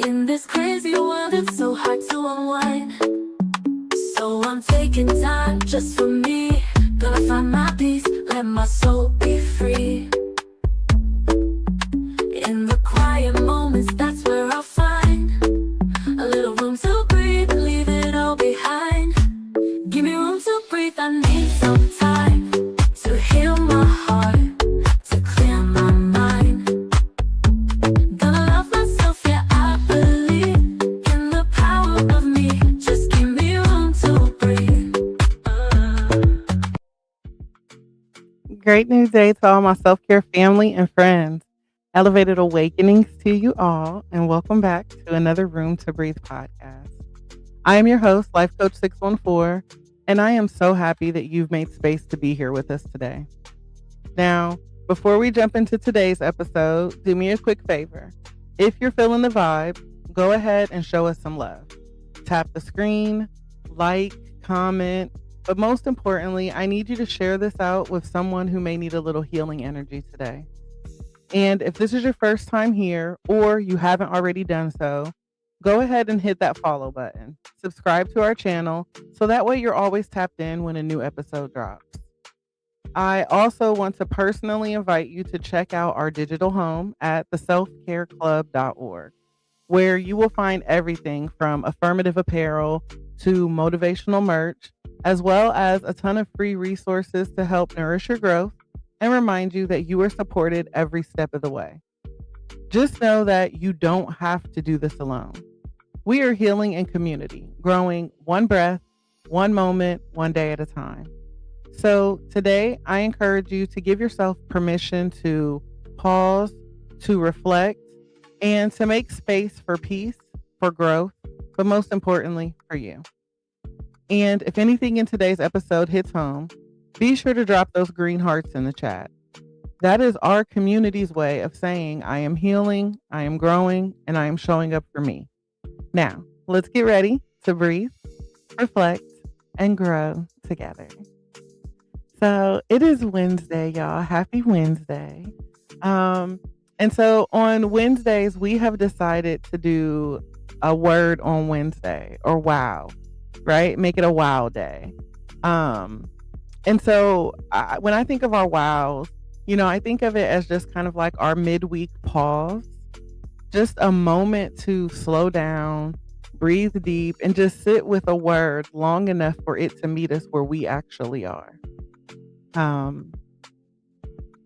In this crazy world, it's so hard to unwind. So I'm taking time just for me. Gonna find my peace, let my soul be free. In the quiet moments, that's where I'll find a little room to breathe, leave it all behind. Give me room to breathe, I need some time to heal my heart, to clear my mind. Gonna love myself, yeah, I believe in the power of me. Just give me room to breathe. Great new day to all my self-care family and friends. Elevated awakenings to you all, and welcome back to another Room to Breathe podcast. I am your host, Life Coach 614, and I am so happy that you've made space to be here with us today. Now, before we jump into today's episode, do me a quick favor. If you're feeling the vibe, go ahead and show us some love. Tap the screen, like, comment, but most importantly, I need you to share this out with someone who may need a little healing energy today. And if this is your first time here or you haven't already done so, go ahead and hit that follow button. Subscribe to our channel so that way you're always tapped in when a new episode drops. I also want to personally invite you to check out our digital home at theselfcareclub.org, where you will find everything from affirmative apparel to motivational merch, as well as a ton of free resources to help nourish your growth and remind you that you are supported every step of the way. Just know that you don't have to do this alone. We are healing in community, growing one breath, one moment, one day at a time. So today, I encourage you to give yourself permission to pause, to reflect, and to make space for peace, for growth, but most importantly, for you. And if anything in today's episode hits home, be sure to drop those green hearts in the chat. That is our community's way of saying, I am healing, I am growing, and I am showing up for me. Now, let's get ready to breathe, reflect, and grow together. So it is Wednesday, y'all. Happy Wednesday. And so on Wednesdays, we have decided to do a word on Wednesday, or wow, right? Make it a wow day. And so when I think of our wows, I think of it as just kind of like our midweek pause, just a moment to slow down, breathe deep, and just sit with a word long enough for it to meet us where we actually are. And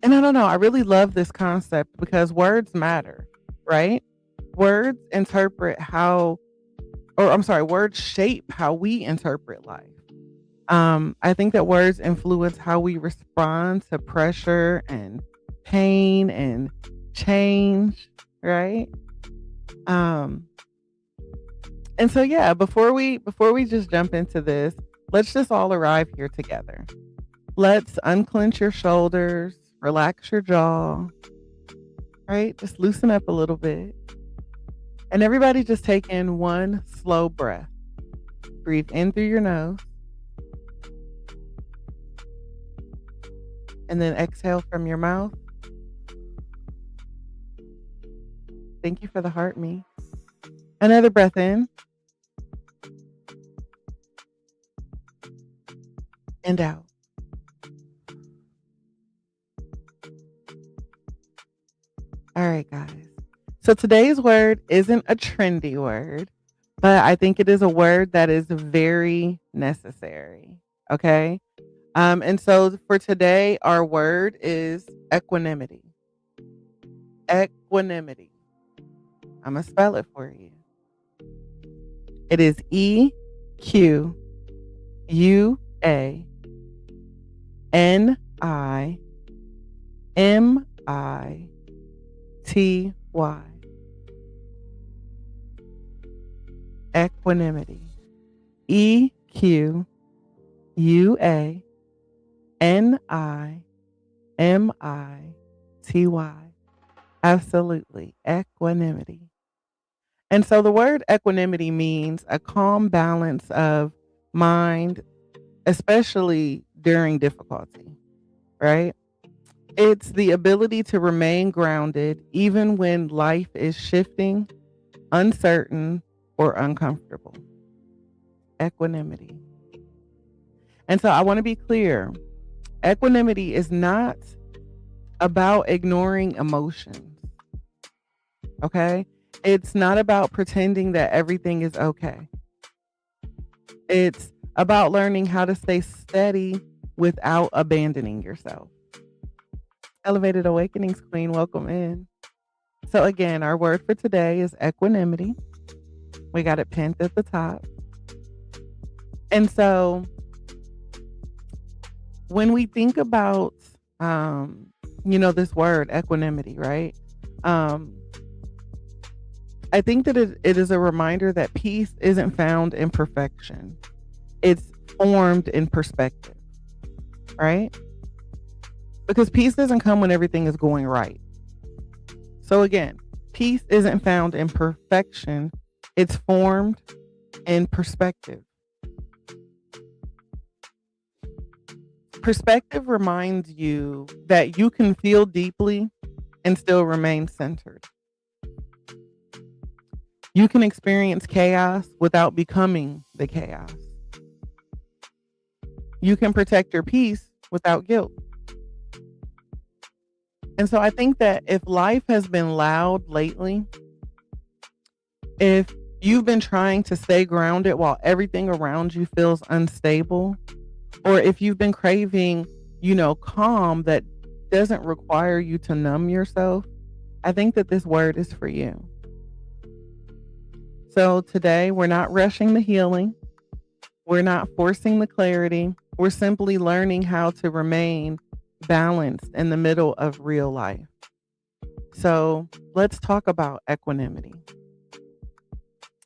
I don't know, I really love this concept because words matter, right? Words words shape how we interpret life. I think that words influence how we respond to pressure and pain and change, right? And so yeah, before we just jump into this, let's just all arrive here together. Let's unclench your shoulders, relax your jaw, right? Just loosen up a little bit. And everybody just take in one slow breath. Breathe in through your nose. And then exhale from your mouth. Thank you for the heart, me. Another breath in. And out. All right, guys. So today's word isn't a trendy word, but I think it is a word that is very necessary. Okay. And so for today, our word is equanimity. Equanimity. I'm going to spell it for you. It is EQUANIMITY. Equanimity. EQUANIMITY. Absolutely. Equanimity. And so the word equanimity means a calm balance of mind, especially during difficulty, right? It's the ability to remain grounded even when life is shifting uncertain, or uncomfortable. Equanimity. And so I want to be clear. Equanimity is not about ignoring emotions. Okay? It's not about pretending that everything is okay. It's about learning how to stay steady without abandoning yourself. Elevated Awakenings Queen, welcome in. So again, our word for today is equanimity. We got it pinned at the top. And so when we think about, this word equanimity, right? I think that it is a reminder that peace isn't found in perfection. It's formed in perspective, right? Because peace doesn't come when everything is going right. So again, peace isn't found in perfection. It's formed in perspective. Perspective reminds you that you can feel deeply and still remain centered. You can experience chaos without becoming the chaos. You can protect your peace without guilt. And so I think that if life has been loud lately, if you've been trying to stay grounded while everything around you feels unstable, or if you've been craving, calm that doesn't require you to numb yourself, I think that this word is for you. So today, we're not rushing the healing. We're not forcing the clarity. We're simply learning how to remain balanced in the middle of real life. So let's talk about equanimity.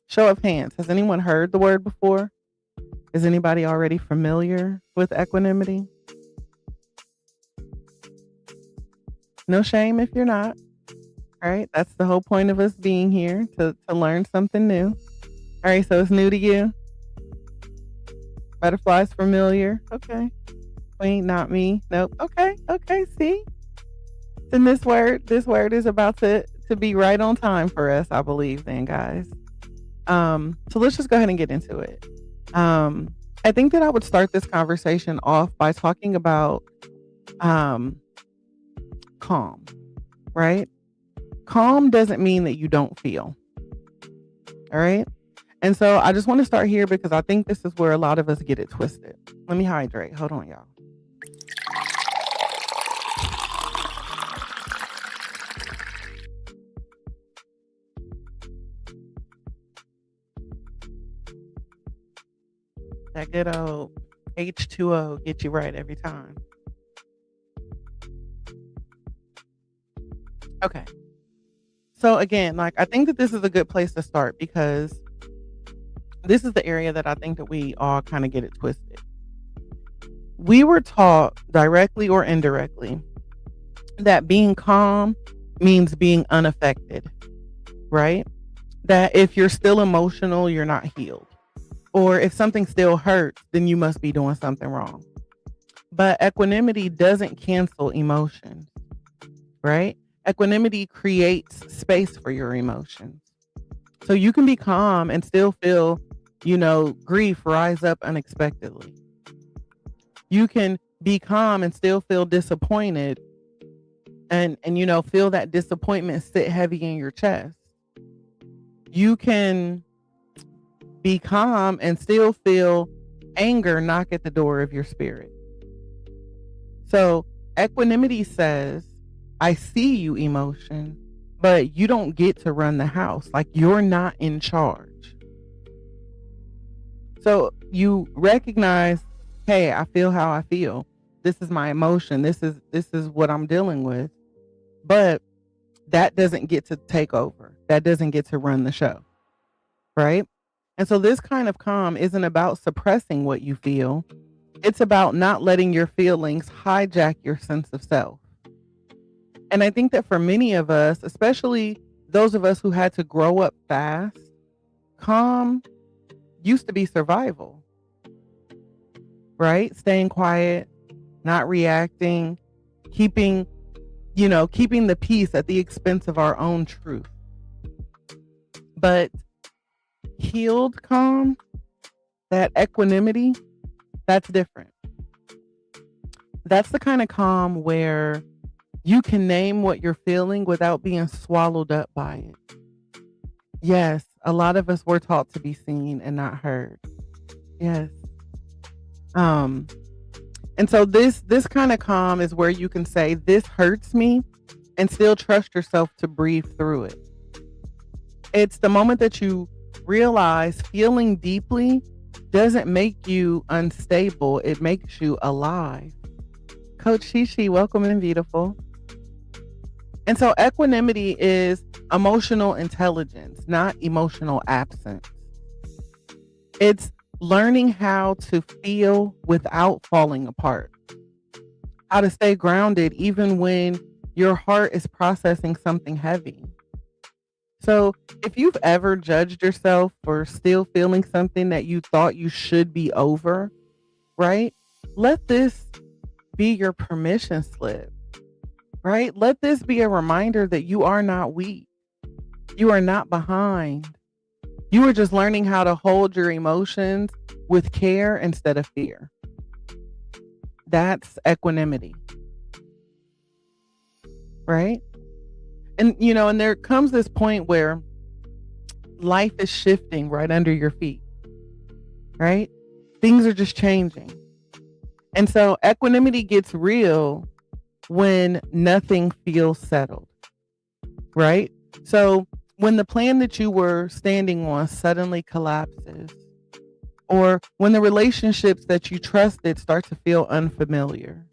Show of hands. Has anyone heard the word before? Is anybody already familiar with equanimity? No shame if you're not. All right. That's the whole point of us being here, to learn something new. All right. So it's new to you. Butterflies familiar. Okay. Queen, not me. Nope. Okay. See? Then this word is about to be right on time for us, I believe then, guys. So let's just go ahead and get into it. I think that I would start this conversation off by talking about calm, right? Calm doesn't mean that you don't feel. All right. And so I just want to start here because I think this is where a lot of us get it twisted. Let me hydrate. Hold on, y'all. That good old H2O gets you right every time. Okay. So again, I think that this is a good place to start because this is the area that I think that we all kind of get it twisted. We were taught directly or indirectly that being calm means being unaffected, right? That if you're still emotional, you're not healed. Or if something still hurts, then you must be doing something wrong. But equanimity doesn't cancel emotions, right? Equanimity creates space for your emotions. So you can be calm and still feel, grief rise up unexpectedly. You can be calm and still feel disappointed and feel that disappointment sit heavy in your chest. You can be calm and still feel anger knock at the door of your spirit. So equanimity says, I see you, emotion, but you don't get to run the house. You're not in charge. So you recognize, hey, I feel how I feel. This is my emotion. This is what I'm dealing with. But that doesn't get to take over. That doesn't get to run the show. Right? And so this kind of calm isn't about suppressing what you feel. It's about not letting your feelings hijack your sense of self. And I think that for many of us, especially those of us who had to grow up fast, calm used to be survival, right? Staying quiet, not reacting, keeping the peace at the expense of our own truth. But healed calm, that equanimity, that's different. That's the kind of calm where you can name what you're feeling without being swallowed up by it. Yes, a lot of us were taught to be seen and not heard. Yes. Um, and so this kind of calm is where you can say, this hurts me, and still trust yourself to breathe through it. It's the moment that you realize feeling deeply doesn't make you unstable. It makes you alive. Coach Shishi, welcome in, beautiful. And so equanimity is emotional intelligence, not emotional absence. It's learning how to feel without falling apart, how to stay grounded even when your heart is processing something heavy. So if you've ever judged yourself for still feeling something that you thought you should be over, right? Let this be your permission slip, right? Let this be a reminder that you are not weak. You are not behind. You are just learning how to hold your emotions with care instead of fear. That's equanimity, right? And, and there comes this point where life is shifting right under your feet, right? Things are just changing. And so equanimity gets real when nothing feels settled, right? So when the plan that you were standing on suddenly collapses, or when the relationships that you trusted start to feel unfamiliar,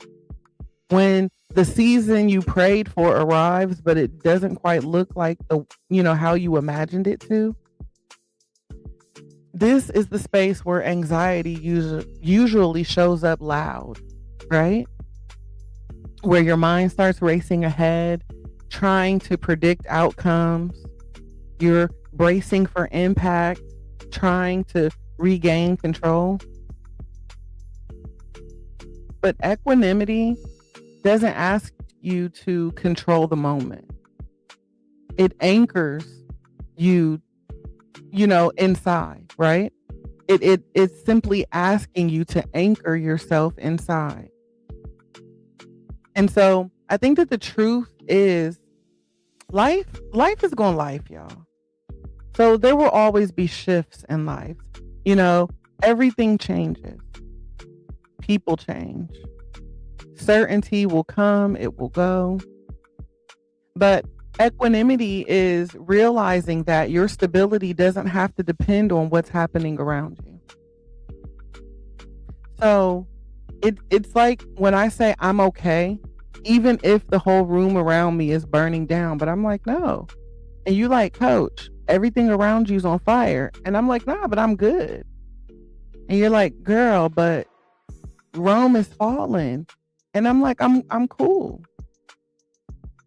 when the season you prayed for arrives, but it doesn't quite look like how you imagined it to. This is the space where anxiety usually shows up loud, right? Where your mind starts racing ahead, trying to predict outcomes. You're bracing for impact, trying to regain control. But equanimity doesn't ask you to control the moment. It anchors you, inside, right? It's simply asking you to anchor yourself inside. And so I think that the truth is life is going life, y'all. So there will always be shifts in life. Everything changes. People change. Certainty will come, it will go. But equanimity is realizing that your stability doesn't have to depend on what's happening around you. So it's like when I say I'm okay, even if the whole room around me is burning down, but I'm like, no. And you like, coach, everything around you's on fire. And I'm like, nah, but I'm good. And you're like, girl, but Rome is falling. And I'm like, I'm cool.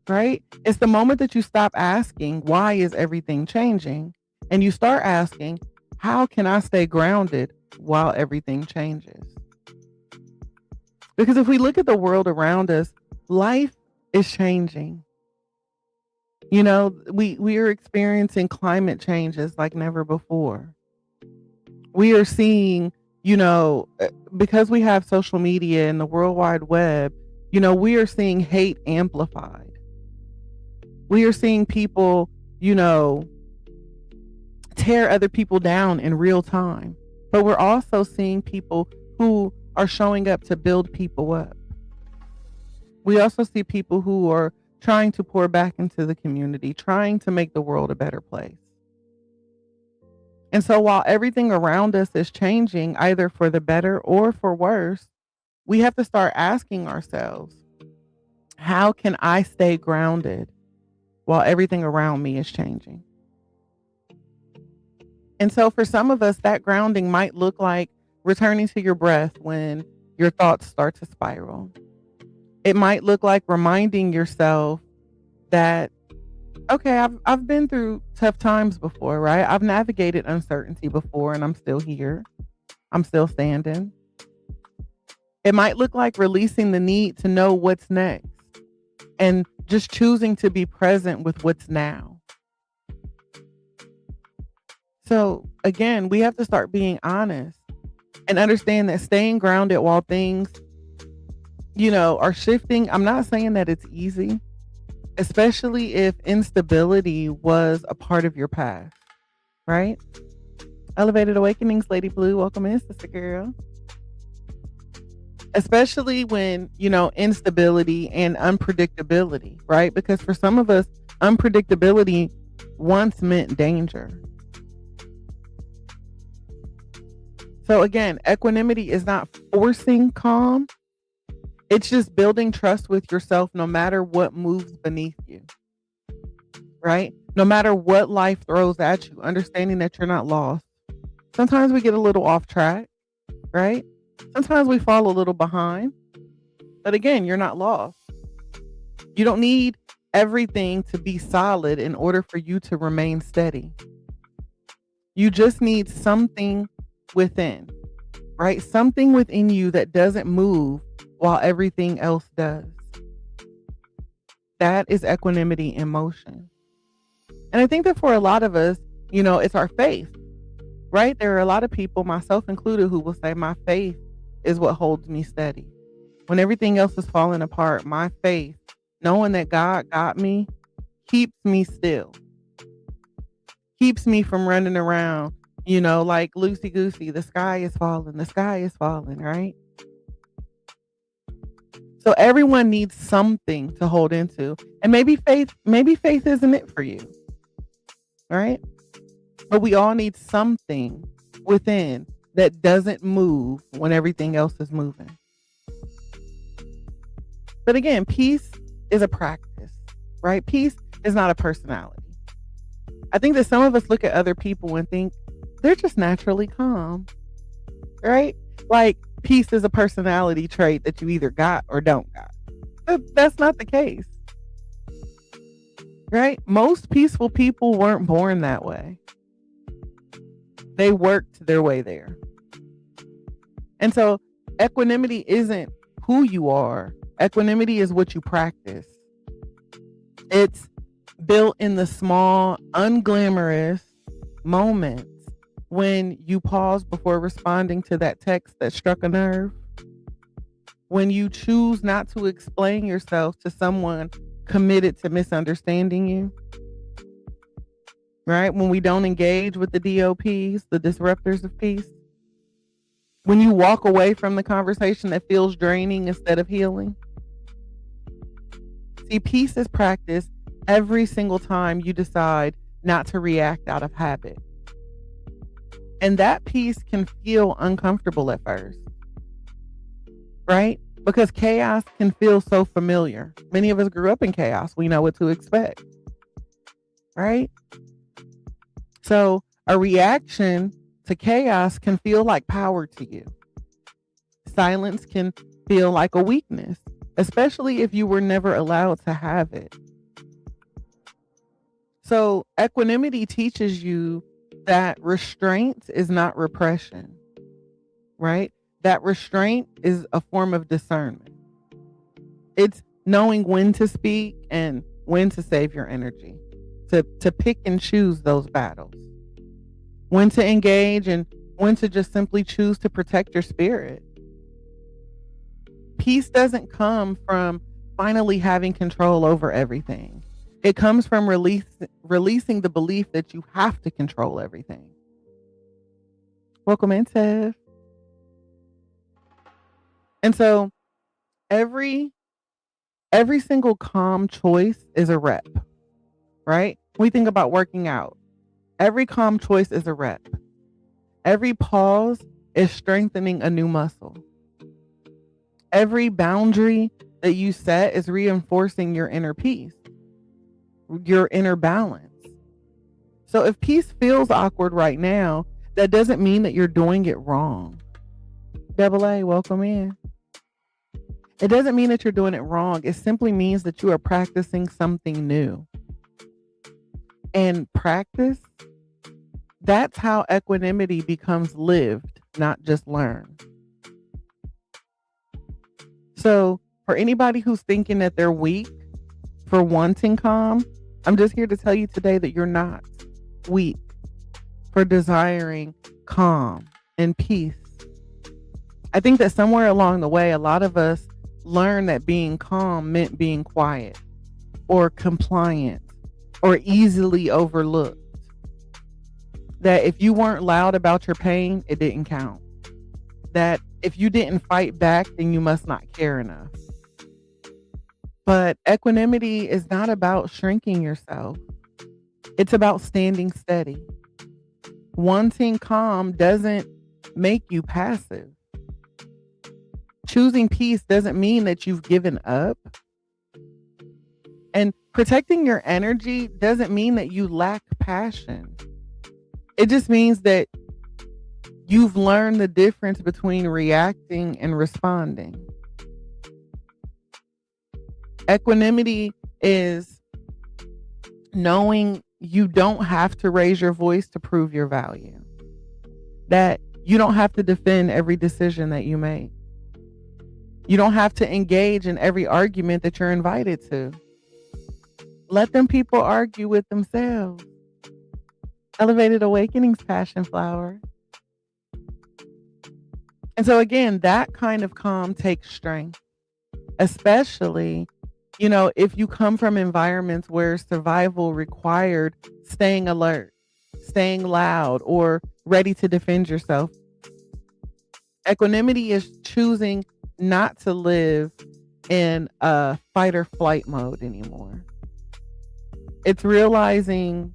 Right? It's the moment that you stop asking, why is everything changing? And you start asking, how can I stay grounded while everything changes? Because if we look at the world around us, life is changing. We are experiencing climate changes like never before. We are seeing, because we have social media and the World Wide Web, we are seeing hate amplified. We are seeing people, tear other people down in real time. But we're also seeing people who are showing up to build people up. We also see people who are trying to pour back into the community, trying to make the world a better place. And so while everything around us is changing, either for the better or for worse, we have to start asking ourselves, how can I stay grounded while everything around me is changing? And so for some of us, that grounding might look like returning to your breath when your thoughts start to spiral. It might look like reminding yourself that, okay, I've been through tough times before, right? I've navigated uncertainty before and I'm still here. I'm still standing. It might look like releasing the need to know what's next and just choosing to be present with what's now. So again, we have to start being honest and understand that staying grounded while things, are shifting. I'm not saying that it's easy, especially if instability was a part of your past, right? Elevated Awakenings, Lady Blue, welcome in, sister girl. Especially when, instability and unpredictability, right? Because for some of us, unpredictability once meant danger. So again, equanimity is not forcing calm. It's just building trust with yourself no matter what moves beneath you, right? No matter what life throws at you, understanding that you're not lost. Sometimes we get a little off track, right? Sometimes we fall a little behind. But again, you're not lost. You don't need everything to be solid in order for you to remain steady. You just need something within, right? Something within you that doesn't move while everything else does. That is equanimity in motion. And I think that for a lot of us, it's our faith, right? There are a lot of people, myself included, who will say, my faith is what holds me steady. When everything else is falling apart, my faith, knowing that God got me, keeps me still. Keeps me from running around, like loosey goosey. The sky is falling, right? So everyone needs something to hold into. And maybe faith isn't it for you, right? But we all need something within that doesn't move when everything else is moving. But again, peace is a practice, right? Peace is not a personality. I think that some of us look at other people and think they're just naturally calm, right? Like peace is a personality trait that you either got or don't got. But that's not the case, right? Most peaceful people weren't born that way. They worked their way there. And so equanimity isn't who you are. Equanimity is what you practice. It's built in the small, unglamorous moments when you pause before responding to that text that struck a nerve. When you choose not to explain yourself to someone committed to misunderstanding you. Right? When we don't engage with the DOPs, the disruptors of peace. When you walk away from the conversation that feels draining instead of healing. See, peace is practiced every single time you decide not to react out of habit. And that peace can feel uncomfortable at first, right? Because chaos can feel so familiar. Many of us grew up in chaos. We know what to expect, right? So a reaction to chaos can feel like power to you. Silence can feel like a weakness, especially if you were never allowed to have it. So equanimity teaches you that restraint is not repression, right? That restraint is a form of discernment. It's knowing when to speak and when to save your energy, to pick and choose those battles, when to engage and when to just simply choose to protect your spirit. Peace doesn't come from finally having control over everything. It comes from releasing the belief that you have to control everything. Welcome in, Tev. And so every single calm choice is a rep, right? When we think about working out, every calm choice is a rep. Every pause is strengthening a new muscle. Every boundary that you set is reinforcing your inner peace, your inner balance. So if peace feels awkward right now, that doesn't mean that you're doing it wrong. Double A, welcome in. It doesn't mean that you're doing it wrong. It simply means that you are practicing something new. And practice, that's how equanimity becomes lived, not just learned. So for anybody who's thinking that they're weak for wanting calm, I'm just here to tell you today that you're not weak. for desiring calm and peace. I think that somewhere along the way, a lot of us learned that being calm meant being quiet or compliant or easily overlooked. That if you weren't loud about your pain, it didn't count. That if you didn't fight back, then you must not care enough. But equanimity is not about shrinking yourself. It's about standing steady. Wanting calm doesn't make you passive. Choosing peace doesn't mean that you've given up. And protecting your energy doesn't mean that you lack passion. It just means that you've learned the difference between reacting and responding. Equanimity is knowing you don't have to raise your voice to prove your value. That you don't have to defend every decision that you make. You don't have to engage in every argument that you're invited to. Let them people argue with themselves. Elevated Awakenings Passion Flower. And so again, that kind of calm takes strength, especially, if you come from environments where survival required staying alert, staying loud, or ready to defend yourself. Equanimity is choosing not to live in a fight or flight mode anymore. It's realizing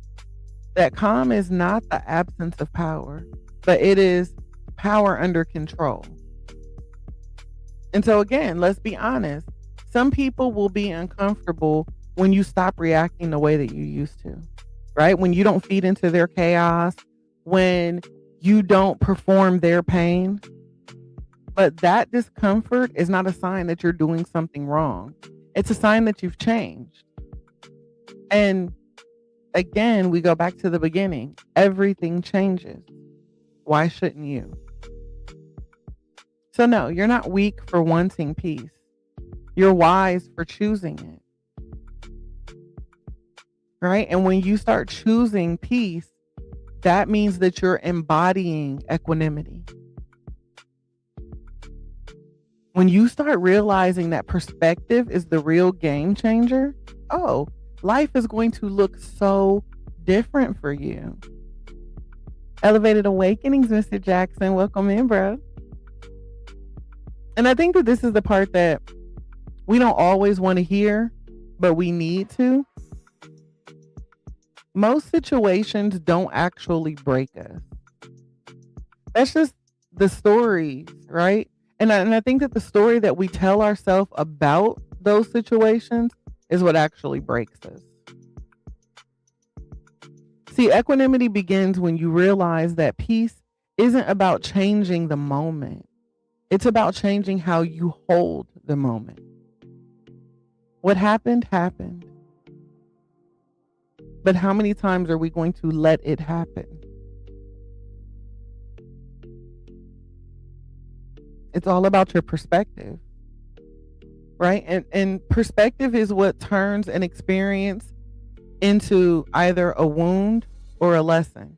that calm is not the absence of power, but it is power under control. And so again, let's be honest. Some people will be uncomfortable when you stop reacting the way that you used to, right? When you don't feed into their chaos, when you don't perform their pain. But that discomfort is not a sign that you're doing something wrong. It's a sign that you've changed. And again, we go back to the beginning. Everything changes. Why shouldn't you? So no, you're not weak for wanting peace. You're wise for choosing it. Right? And when you start choosing peace, that means that you're embodying equanimity. When you start realizing that perspective is the real game changer, life is going to look so different for you. Elevated Awakenings, Mr. Jackson. Welcome in, bro. And I think that this is the part that we don't always want to hear, but we need to. Most situations don't actually break us. That's just the stories, right? And I think that the story that we tell ourselves about those situations is what actually breaks us. See, equanimity begins when you realize that peace isn't about changing the moment. It's about changing how you hold the moment. What happened, happened. But how many times are we going to let it happen? It's all about your perspective, right? And perspective is what turns an experience into either a wound or a lesson.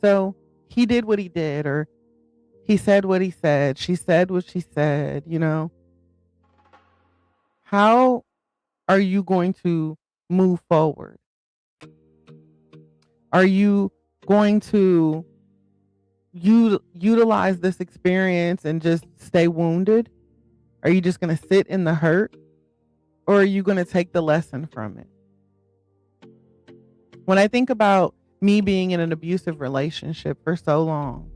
So he did what he did, or he said what he said. She said what she said, How are you going to move forward? Are you going to utilize this experience and just stay wounded? Are you just going to sit in the hurt? Or are you going to take the lesson from it? When I think about me being in an abusive relationship for so long,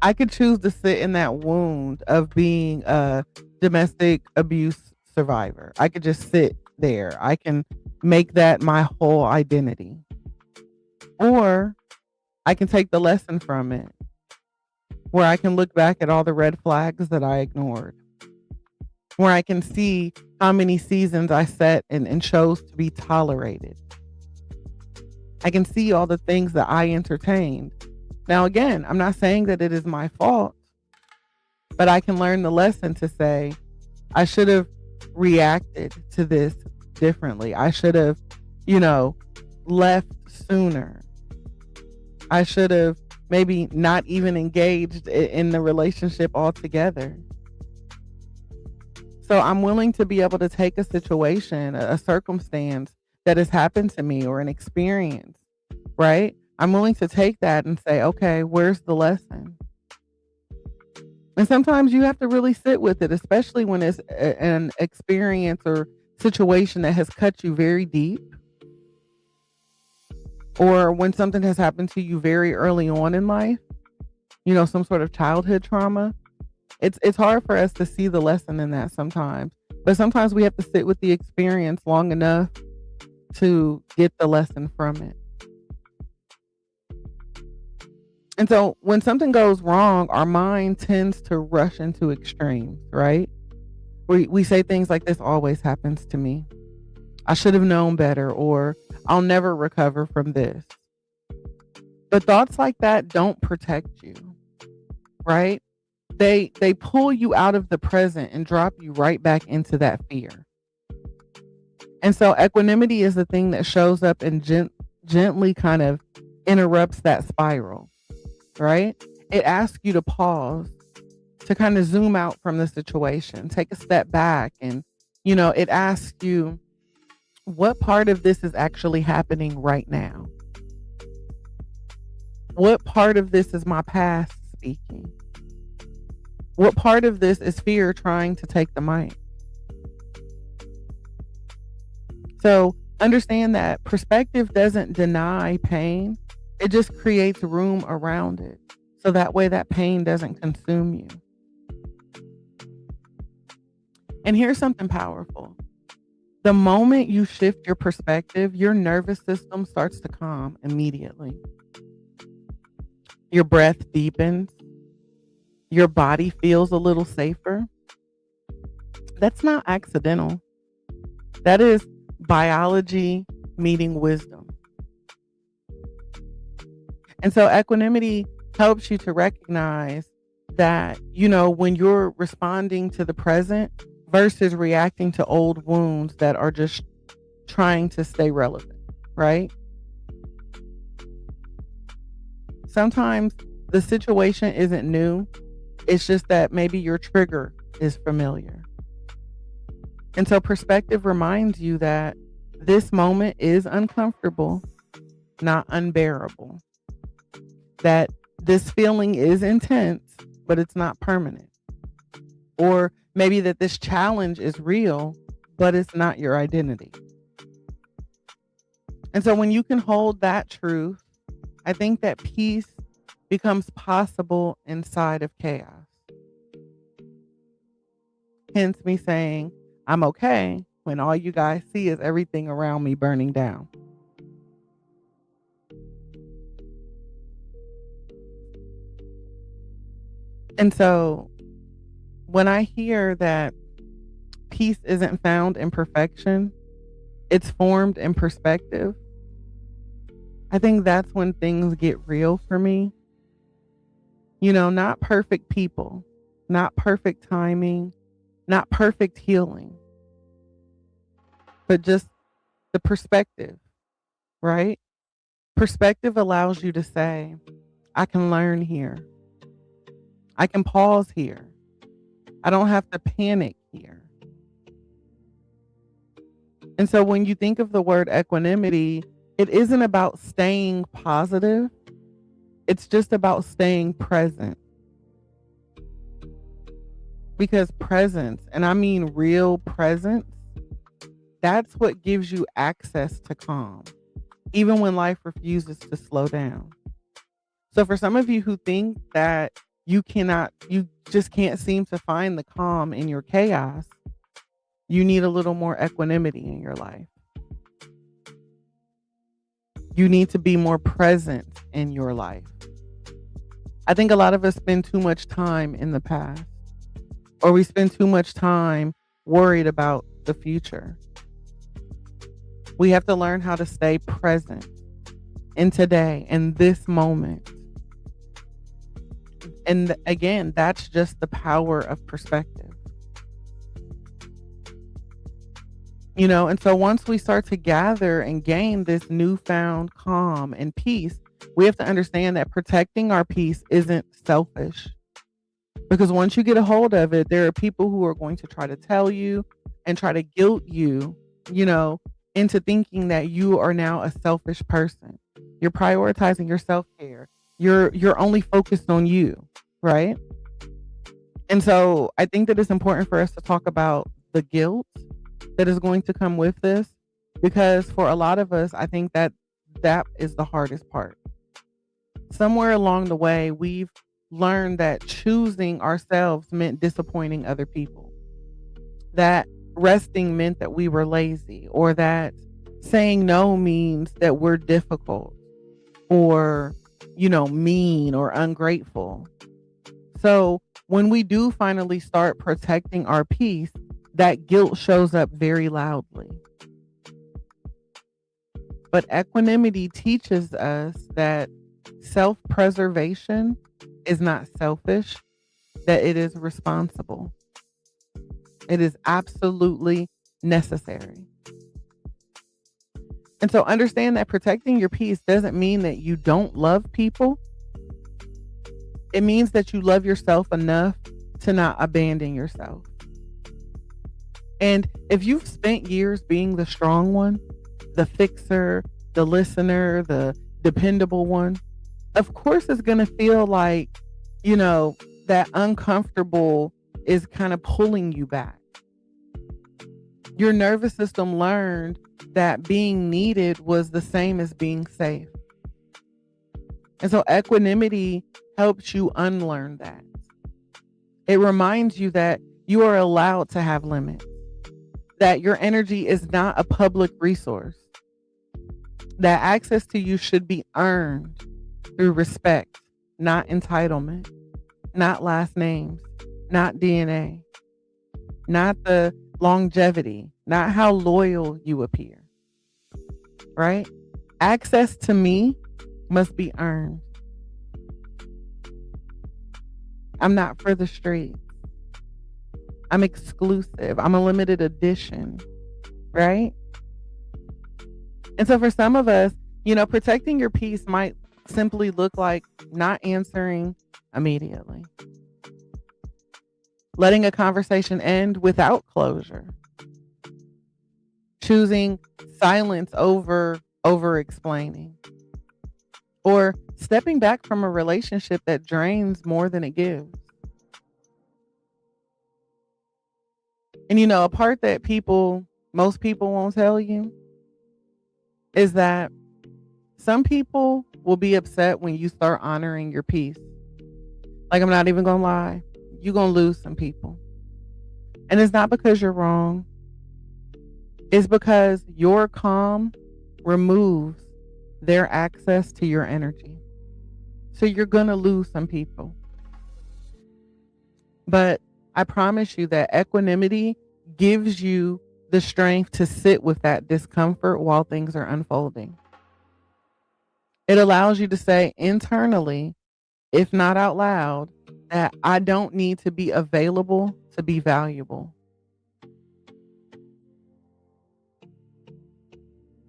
I could choose to sit in that wound of being a domestic abuse survivor. I could just sit there. I can make that my whole identity. Or I can take the lesson from it, where I can look back at all the red flags that I ignored, where I can see how many seasons I set and chose to be tolerated. I can see all the things that I entertained. Now, again, I'm not saying that it is my fault, but I can learn the lesson to say, I should have reacted to this differently. I should have, left sooner. I should have maybe not even engaged in the relationship altogether. So I'm willing to be able to take a situation, a circumstance that has happened to me or an experience, right? I'm willing to take that and say, okay, where's the lesson? And sometimes you have to really sit with it, especially when it's an experience or situation that has cut you very deep, or when something has happened to you very early on in life, some sort of childhood trauma. It's hard for us to see the lesson in that sometimes. But sometimes we have to sit with the experience long enough to get the lesson from it. And so when something goes wrong, our mind tends to rush into extremes, right? We say things like, this always happens to me. I should have known better, or I'll never recover from this. But thoughts like that don't protect you, right? They pull you out of the present and drop you right back into that fear. And so equanimity is the thing that shows up and gently kind of interrupts that spiral, right? It asks you to pause, to kind of zoom out from the situation, take a step back, and it asks you, what part of this is actually happening right now? What part of this is my past speaking? What part of this is fear trying to take the mic? So understand that perspective doesn't deny pain. It just creates room around it. So that way that pain doesn't consume you. And here's something powerful. The moment you shift your perspective, your nervous system starts to calm immediately. Your breath deepens. Your body feels a little safer. That's not accidental. That is biology meeting wisdom. And so equanimity helps you to recognize that, when you're responding to the present versus reacting to old wounds that are just trying to stay relevant, right? Sometimes the situation isn't new. It's just that maybe your trigger is familiar. And so perspective reminds you that this moment is uncomfortable, not unbearable. That this feeling is intense, but it's not permanent. Or maybe that this challenge is real, but it's not your identity. And so when you can hold that truth, I think that peace becomes possible inside of chaos. Hence me saying, I'm okay when all you guys see is everything around me burning down. And so when I hear that peace isn't found in perfection, it's formed in perspective, I think that's when things get real for me. Not perfect people, not perfect timing, not perfect healing, but just the perspective, right? Perspective allows you to say, I can learn here. I can pause here. I don't have to panic here. And so when you think of the word equanimity, it isn't about staying positive. It's just about staying present. Because presence, and I mean real presence, that's what gives you access to calm, even when life refuses to slow down. So for some of you who think that you just can't seem to find the calm in your chaos, you need a little more equanimity in your life. You need to be more present in your life. I think a lot of us spend too much time in the past, or we spend too much time worried about the future. We have to learn how to stay present in today, in this moment. And again, that's just the power of perspective. And so once we start to gather and gain this newfound calm and peace, we have to understand that protecting our peace isn't selfish. Because once you get a hold of it, there are people who are going to try to tell you and try to guilt you, you know, into thinking that you are now a selfish person. You're prioritizing your self-care. You're only focused on you, right? And so I think that it's important for us to talk about the guilt that is going to come with this, because for a lot of us, I think that that is the hardest part. Somewhere along the way, we've learned that choosing ourselves meant disappointing other people, that resting meant that we were lazy, or that saying no means that we're difficult or, mean or ungrateful. So when we do finally start protecting our peace, that guilt shows up very loudly. But equanimity teaches us that self-preservation is not selfish, that it is responsible. It is absolutely necessary. And so understand that protecting your peace doesn't mean that you don't love people. It means that you love yourself enough to not abandon yourself. And if you've spent years being the strong one, the fixer, the listener, the dependable one, of course it's going to feel like, that uncomfortable is kind of pulling you back. Your nervous system learned that being needed was the same as being safe. And so equanimity helps you unlearn that. It reminds you that you are allowed to have limits, that your energy is not a public resource, that access to you should be earned through respect, not entitlement, not last names, not DNA, not the longevity, not how loyal you appear, right? Access to me must be earned. I'm not for the streets. I'm exclusive. I'm a limited edition, right? And so for some of us, protecting your peace might simply look like not answering immediately, letting a conversation end without closure, choosing silence over explaining, or stepping back from a relationship that drains more than it gives. And a part that most people won't tell you is that some people will be upset when you start honoring your peace. Like, I'm not even gonna lie, you're gonna lose some people. And it's not because you're wrong. It's because your calm removes their access to your energy. So you're gonna lose some people. But I promise you that equanimity gives you the strength to sit with that discomfort while things are unfolding. It allows you to say internally, if not out loud, that I don't need to be available to be valuable.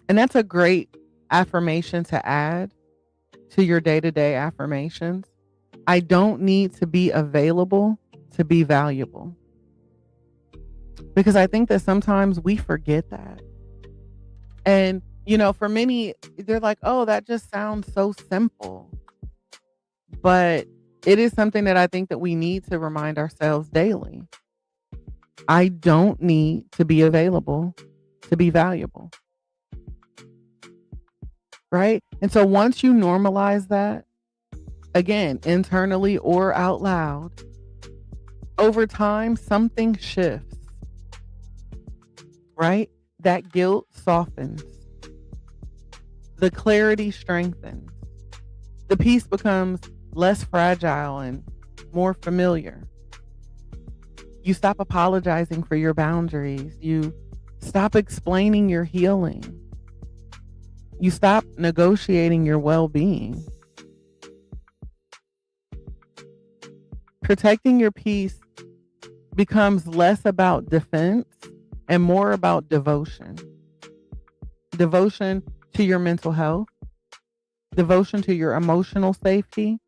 And that's a great affirmation to add to your day-to-day affirmations. I don't need to be available to be valuable. Because I think that sometimes we forget that. And, for many, they're like, oh, that just sounds so simple. But it is something that I think that we need to remind ourselves daily. I don't need to be available to be valuable. Right? And so once you normalize that, again, internally or out loud, over time, something shifts. Right? That guilt softens. The clarity strengthens. The peace becomes less fragile and more familiar. You stop apologizing for your boundaries. You stop explaining your healing. You stop negotiating your well-being. Protecting your peace becomes less about defense and more about devotion. Devotion to your mental health, devotion to your emotional safety,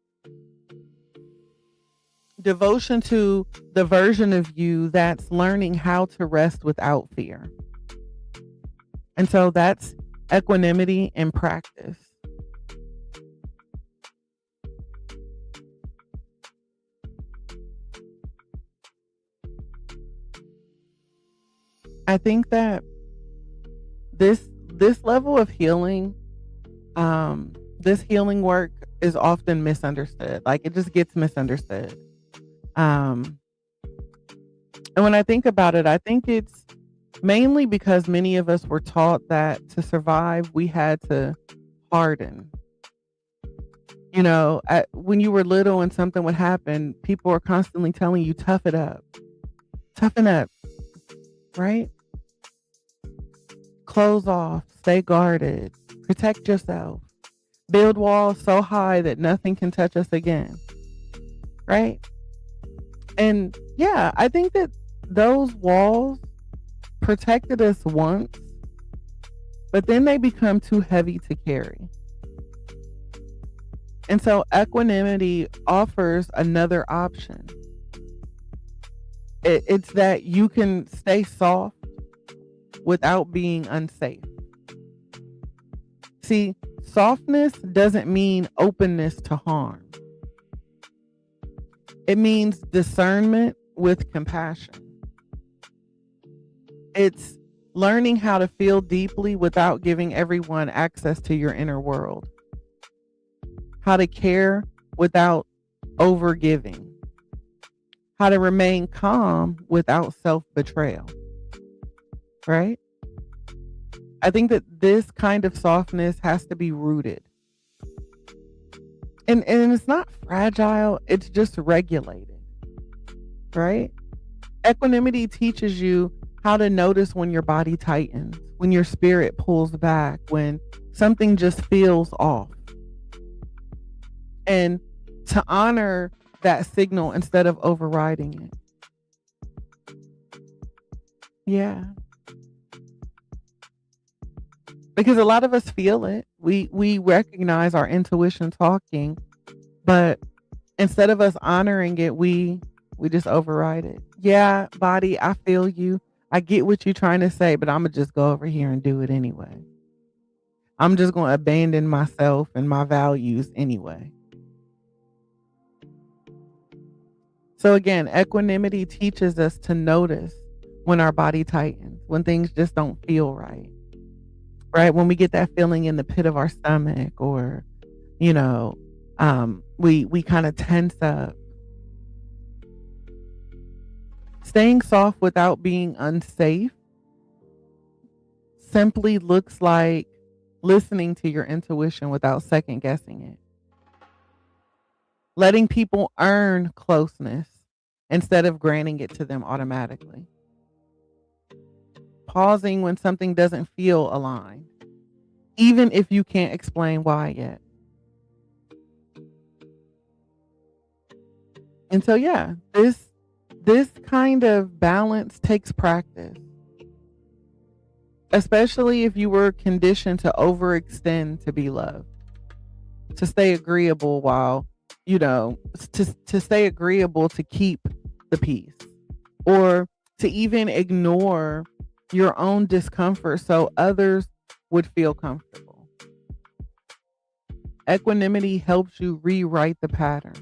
devotion to the version of you that's learning how to rest without fear. And so that's equanimity in practice. I think that this level of healing, this healing work is often misunderstood. Like, it just gets misunderstood. And when I think about it, I think it's mainly because many of us were taught that to survive, we had to harden. When you were little and something would happen, people were constantly telling you, toughen up, right? Close off, stay guarded, protect yourself, build walls so high that nothing can touch us again, right? And yeah, I think that those walls protected us once, but then they become too heavy to carry. And so equanimity offers another option. It's that you can stay soft without being unsafe. See, softness doesn't mean openness to harm. It means discernment with compassion. It's learning how to feel deeply without giving everyone access to your inner world. How to care without overgiving. How to remain calm without self-betrayal. Right? I think that this kind of softness has to be rooted. And it's not fragile, it's just regulated. Right? Equanimity teaches you how to notice when your body tightens, when your spirit pulls back, when something just feels off. And to honor that signal instead of overriding it. Yeah. Because a lot of us feel it. We recognize our intuition talking, but instead of us honoring it, we just override it. Yeah, body, I feel you. I get what you're trying to say, but I'm going to just go over here and do it anyway. I'm just going to abandon myself and my values anyway. So again, equanimity teaches us to notice when our body tightens, when things just don't feel right. Right? When we get that feeling in the pit of our stomach, or, we kind of tense up. Staying soft without being unsafe simply looks like listening to your intuition without second guessing it. Letting people earn closeness instead of granting it to them automatically. Pausing when something doesn't feel aligned, even if you can't explain why yet. And so, yeah, this kind of balance takes practice, especially if you were conditioned to overextend to be loved, to stay agreeable while, to stay agreeable to keep the peace, or to even ignore your own discomfort so others would feel comfortable. Equanimity helps you rewrite the pattern.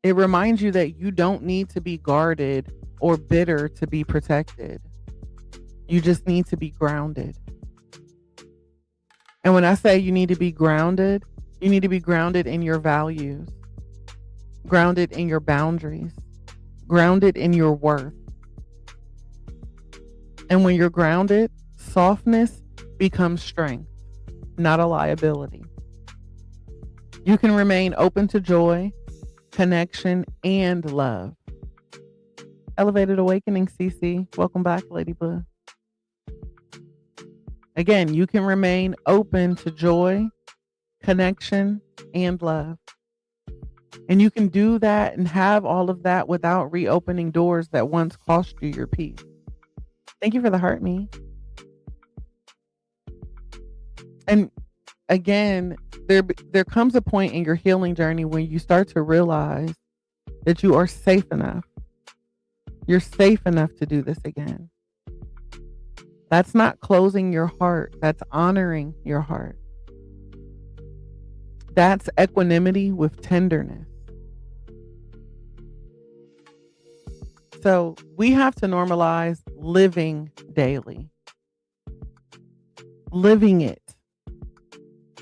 It reminds you that you don't need to be guarded or bitter to be protected. You just need to be grounded. And when I say you need to be grounded, you need to be grounded in your values, grounded in your boundaries, grounded in your worth. And when you're grounded, softness becomes strength, not a liability. You can remain open to joy, connection, and love. Elevated Awakening, CC. Welcome back, Ladybug. Again, you can remain open to joy, connection, and love. And you can do that and have all of that without reopening doors that once cost you your peace. Thank you for the heart, me. And again, there comes a point in your healing journey when you start to realize that you are safe enough. You're safe enough to do this again. That's not closing your heart. That's honoring your heart. That's equanimity with tenderness. So we have to normalize living daily. Living it.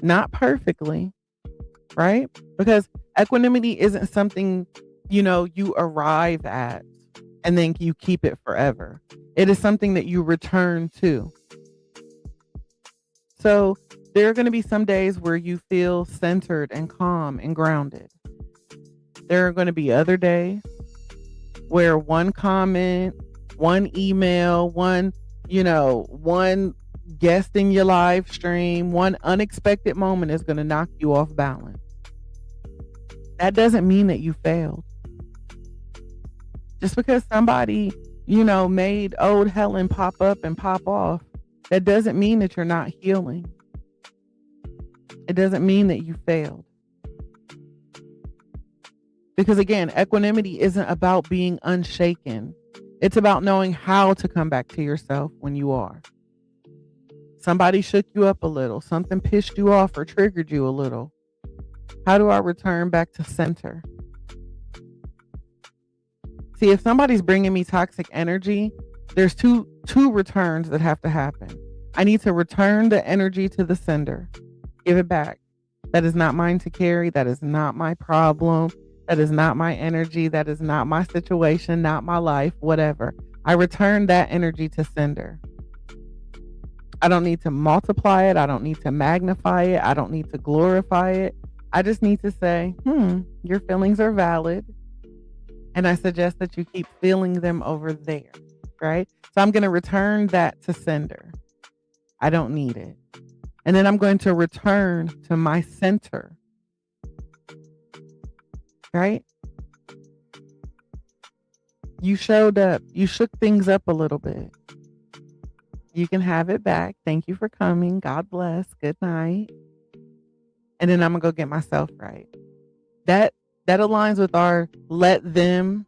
Not perfectly, right? Because equanimity isn't something, you arrive at and then you keep it forever. It is something that you return to. So there are going to be some days where you feel centered and calm and grounded. There are going to be other days where one comment, one email, one guest in your live stream, one unexpected moment is going to knock you off balance. That doesn't mean that you failed. Just because somebody, made old Helen pop up and pop off, that doesn't mean that you're not healing. It doesn't mean that you failed. Because again, equanimity isn't about being unshaken. It's about knowing how to come back to yourself when you are. Somebody shook you up a little. Something pissed you off or triggered you a little. How do I return back to center? See, if somebody's bringing me toxic energy, there's two returns that have to happen. I need to return the energy to the sender. Give it back. That is not mine to carry. That is not my problem. That is not my energy. That is not my situation, not my life, whatever. I return that energy to sender. I don't need to multiply it. I don't need to magnify it. I don't need to glorify it. I just need to say, your feelings are valid. And I suggest that you keep feeling them over there, right? So I'm going to return that to sender. I don't need it. And then I'm going to return to my center, right? You showed up. You shook things up a little bit. You can have it back. Thank you for coming. God bless. Good night. And then I'm going to go get myself right. That aligns with our let them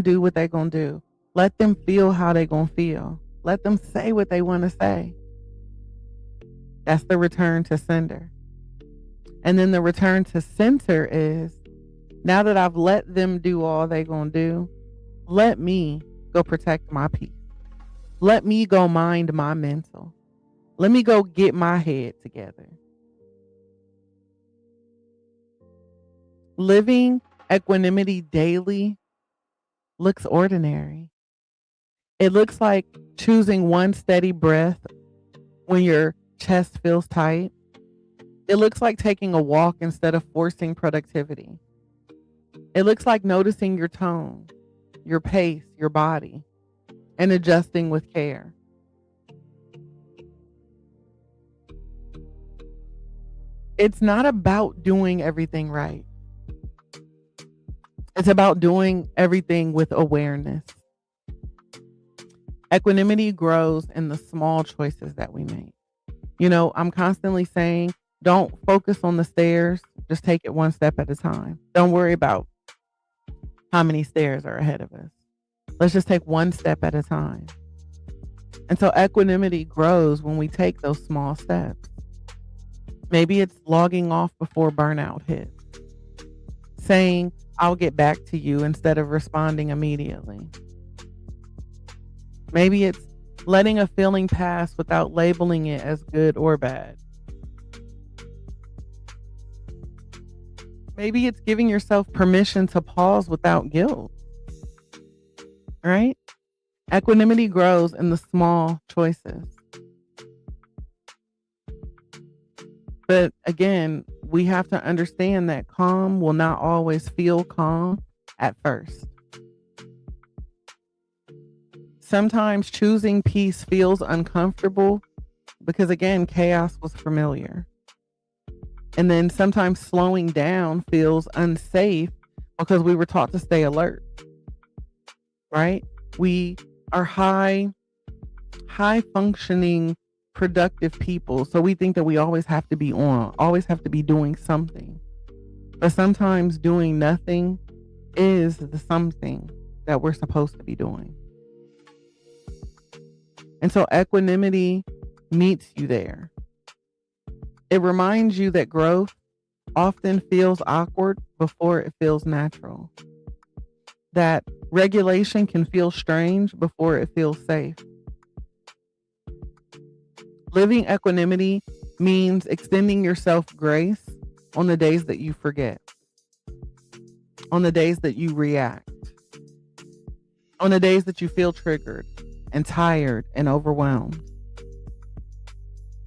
do what they're going to do. Let them feel how they're going to feel. Let them say what they want to say. That's the return to sender. And then the return to center is, now that I've let them do all they're going to do, let me go protect my peace. Let me go mind my mental. Let me go get my head together. Living equanimity daily looks ordinary. It looks like choosing one steady breath when your chest feels tight. It looks like taking a walk instead of forcing productivity. It looks like noticing your tone, your pace, your body, and adjusting with care. It's not about doing everything right. It's about doing everything with awareness. Equanimity grows in the small choices that we make. I'm constantly saying, don't focus on the stairs. Just take it one step at a time. Don't worry about how many stairs are ahead of us. Let's just take one step at a time. And so equanimity grows when we take those small steps. Maybe it's logging off before burnout hits. Saying, I'll get back to you instead of responding immediately. Maybe it's letting a feeling pass without labeling it as good or bad. Maybe it's giving yourself permission to pause without guilt. Right? Equanimity grows in the small choices. But again, we have to understand that calm will not always feel calm at first. Sometimes choosing peace feels uncomfortable because, again, chaos was familiar. And then sometimes slowing down feels unsafe because we were taught to stay alert. Right? We are high functioning productive people, so we think that we always have to be on, always have to be doing something. But sometimes doing nothing is the something that we're supposed to be doing. And so equanimity meets you there. It reminds you that growth often feels awkward before it feels natural. That regulation can feel strange before it feels safe. Living equanimity means extending yourself grace on the days that you forget, on the days that you react, on the days that you feel triggered and tired and overwhelmed.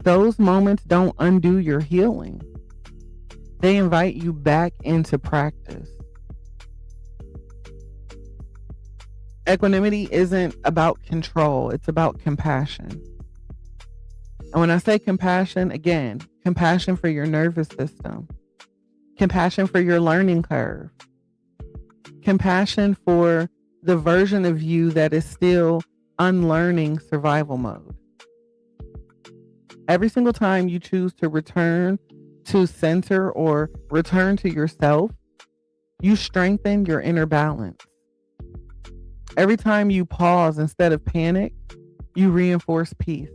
Those moments don't undo your healing. They invite you back into practice. Equanimity isn't about control, it's about compassion. And when I say compassion, again, compassion for your nervous system, compassion for your learning curve, compassion for the version of you that is still unlearning survival mode. Every single time you choose to return to center or return to yourself, you strengthen your inner balance. Every time you pause instead of panic, you reinforce peace.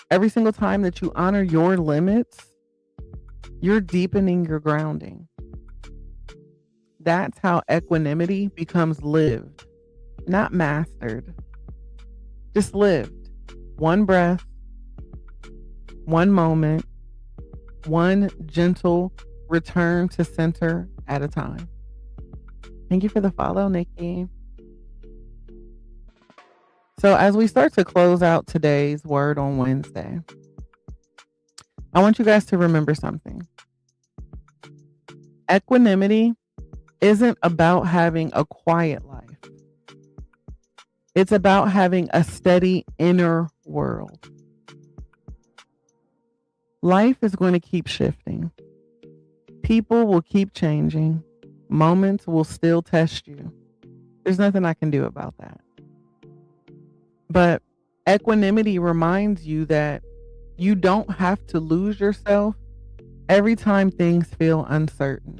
Every single time that you honor your limits, you're deepening your grounding. That's how equanimity becomes lived, not mastered. Just lived. One breath, one moment, one gentle return to center at a time. Thank you for the follow, Nikki. So as we start to close out today's Word on Wednesday, I want you guys to remember something. Equanimity isn't about having a quiet life. It's about having a steady inner world. Life is going to keep shifting. People will keep changing. Moments will still test you. There's nothing I can do about that. But equanimity reminds you that you don't have to lose yourself every time things feel uncertain.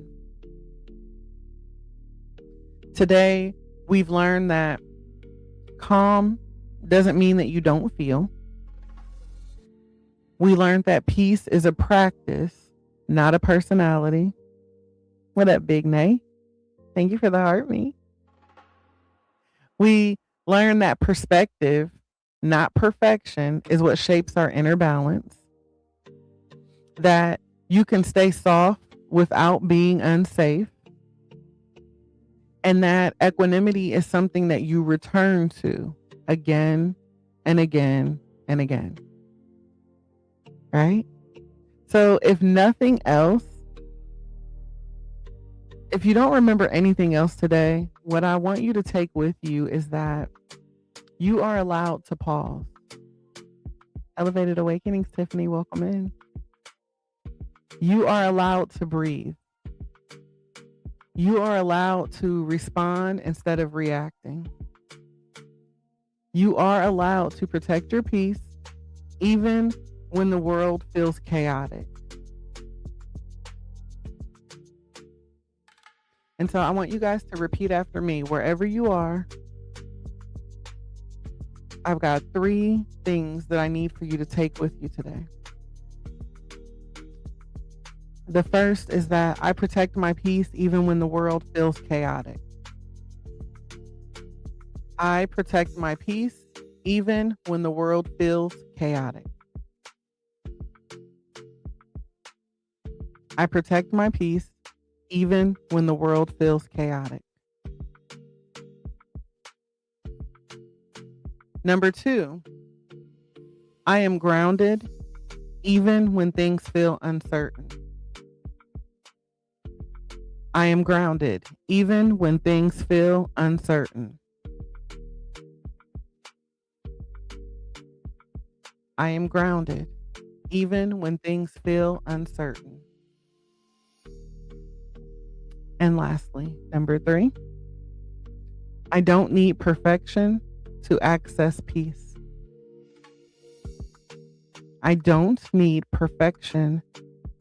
Today, we've learned that calm doesn't mean that you don't feel. We learned that peace is a practice, not a personality. What up, Big Nay? Thank you for the heart, me. We learned that perspective, not perfection, is what shapes our inner balance. That you can stay soft without being unsafe. And that equanimity is something that you return to again and again and again. Right? So if nothing else, if you don't remember anything else today, what I want you to take with you is that you are allowed to pause. Elevated Awakenings, Tiffany, welcome in. You are allowed to breathe. You are allowed to respond instead of reacting. You are allowed to protect your peace even when the world feels chaotic. And so I want you guys to repeat after me. Wherever you are, I've got 3 things that I need for you to take with you today. The first is that I protect my peace even when the world feels chaotic. I protect my peace even when the world feels chaotic. I protect my peace even when the world feels chaotic. Number 2, I am grounded even when things feel uncertain. I am grounded even when things feel uncertain. I am grounded even when things feel uncertain. And lastly, number 3, I don't need perfection to access peace. I don't need perfection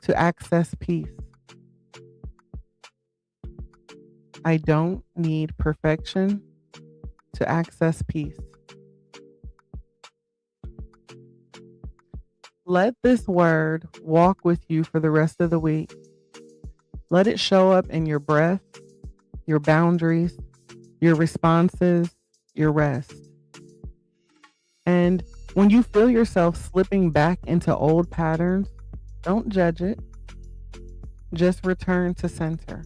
to access peace. I don't need perfection to access peace. Let this word walk with you for the rest of the week. Let it show up in your breath, your boundaries, your responses, your rest. And when you feel yourself slipping back into old patterns, don't judge it. Just return to center.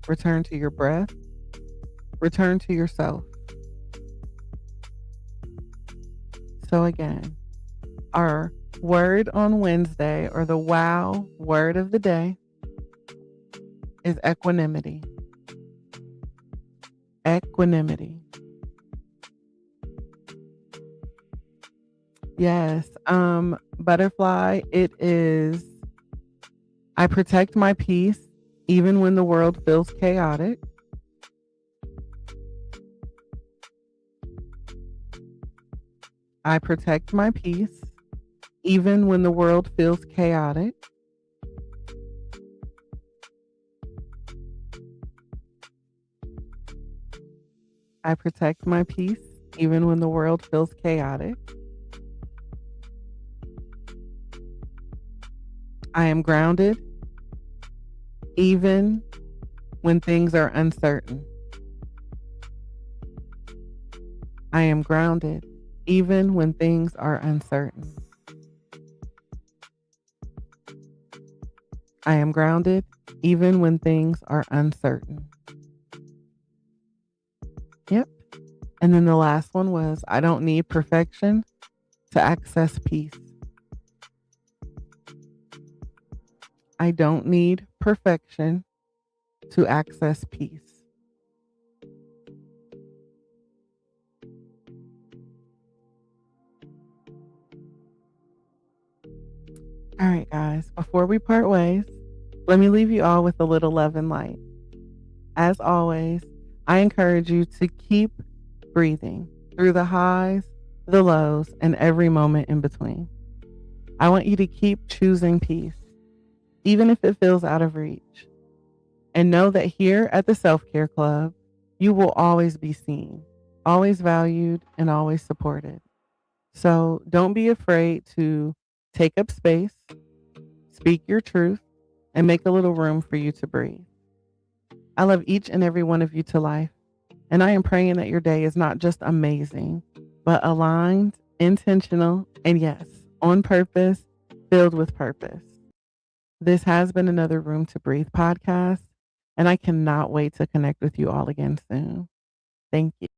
Return to your breath. Return to yourself. So again, our word on Wednesday, or the wow word of the day, is equanimity. Equanimity. Yes. Butterfly, it is, I protect my peace even when the world feels chaotic. I protect my peace even when the world feels chaotic. I protect my peace even when the world feels chaotic. I am grounded even when things are uncertain. I am grounded even when things are uncertain. I am grounded even when things are uncertain. Yep. And then the last one was, I don't need perfection to access peace. I don't need perfection to access peace. All right, guys, before we part ways, let me leave you all with a little love and light. As always, I encourage you to keep breathing through the highs, the lows, and every moment in between. I want you to keep choosing peace, even if it feels out of reach. And know that here at the Self-Care Club, you will always be seen, always valued, and always supported. So don't be afraid to take up space, speak your truth, and make a little room for you to breathe. I love each and every one of you to life, and I am praying that your day is not just amazing, but aligned, intentional, and yes, on purpose, filled with purpose. This has been another Room to Breathe podcast, and I cannot wait to connect with you all again soon. Thank you.